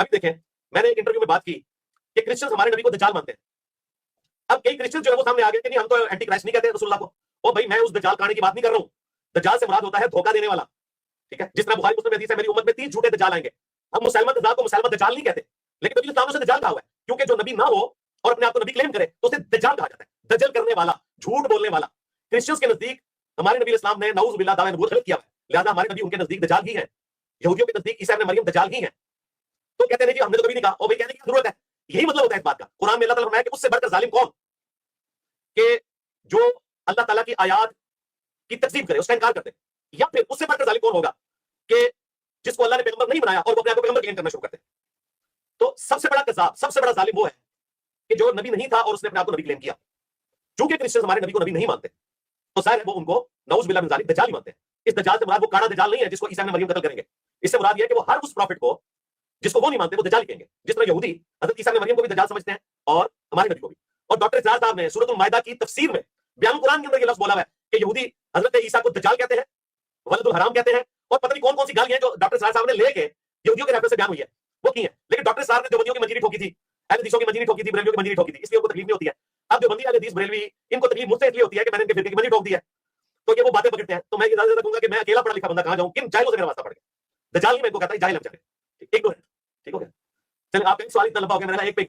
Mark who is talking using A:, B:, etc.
A: अभी देखें, मैंने एक इंटरव्यू में बात की कि क्रिश्चियंस हमारे नबी को दज्जाल मानते हैं। अब कई क्रिश्चियन जो है वो सामने आ गए कि नहीं हम तो एंटी क्राइस्ट नहीं कहते रसूलुल्लाह को। ओ भाई मैं उस दज्जाल कहानी की बात नहीं कर रहा हूं। दज्जाल से मुराद होता है धोखा देने वाला, ठीक है। जिस तरह बुखारी मुस्लिम में हदीस है मेरी उम्मत में 30 झूठे दज्जाल आएंगे। हम मुसलमान दज्जाल को मुसलमान दज्जाल नहीं कहते, लेकिन नबी इस्लाम ने उसे दज्जाल कहा हुआ है, क्योंकि जो नबी ना हो और अपने आप को नबी क्लेम करे तो उसे दज्जाल कहा जाता है। दज्जल करने वाला, झूठ बोलने वाला। क्रिश्चियंस के नजदीक हमारे नबी इस्लाम ने नऊज बिल्लाह दावा नबूवत गलत किया है, लिहाजा हमारे नबी उनके नजदीक दज्जाल ही है। यहूदियों के नजदीक ईसा इब्न मरियम दज्जाल ही है। तो कहते हैं जी हमने तो कभी नहीं कहा। और भाई कहने की जरूरत है, यही मतलब होता है इस बात का। कुरान में अल्लाह ताला फरमाया कि उससे बढ़कर जालिम कौन, कि जो अल्लाह ताला की आयत की तकजीब करे, उसका इनकार करते, या फिर उससे बढ़कर जालिम कौन होगा कि जिसको अल्लाह ने पैगंबर नहीं बनाया और वो अपने आप को पैगंबर क्लेम करना शुरू करते। तो सबसे बड़ा कज़ाब, सबसे बड़ा जालिम वो है कि जो नबी नहीं था और उसने अपने आप को नबी क्लेम किया। चूंकि क्रिश्चियन हमारे नबी को नबी नहीं मानते, तो जाहिर है वो उनको नऊज बिल्लाह मिन ज़ालिक दज्जाल ही मानते हैं। इस दज्जाल से मुराद वो काड़ा दज्जाल नहीं है जिसको ईसा इब्न मरियम कत्ल करेंगे। इससे मुराद ये है कि वो हर उस प्रॉफिट को जिसको वो नहीं मानते वो दज्जाल कहेंगे। जिस तरह यहूदी हज़रत ईसा इब्न मरियम को भी दज्जाल समझते हैं और हमारे नबी को भी। और डॉक्टर इजहार साहब ने सूरह अल-माइदा की तफसीर में बयान कुरान के अंदर ये लफ्ज बोला हुआ है कि यहूदी हजरत ईसा को दज्जाल कहते हैं, वलदुल हराम कहते हैं, और पता नहीं कौन कौन सी गालियां जो डॉक्टर इजहार साहब ने लेके यहूदियों के रेफरेंस से बयान हुई है वो की है। लेकिन डॉक्टर इजहार ने देवबंदियों की मंजीरी ठोकी थी, अहले हदीसों की मंजीरी ठोकी थी, बरेलवियों की मंजीरी ठोकी थी, इसलिए उनको तकलीफ नहीं होती है। अब देवबंदी अहले हदीस बरेलवी इनको तकलीफ मुझसे इसलिए होती है कि मैंने इनके फिरके की मंजीरी ठोक दी है, तो ये वो बातें पकड़ते हैं। तो मैं इजाजत दूंगा कि मैं अकेला पढ़ा लिखा बंदा कहां जाऊं, किन जाहिलों से मेरा वास्ता पड़ गया। दज्जाल ही मैं इनको कहता है, जाहिल हम जाने। ठीक, एक दो है, ठीक हो गया। चलिए आपका एक सवाल इतना लंबा हो गया, मेरा एक पे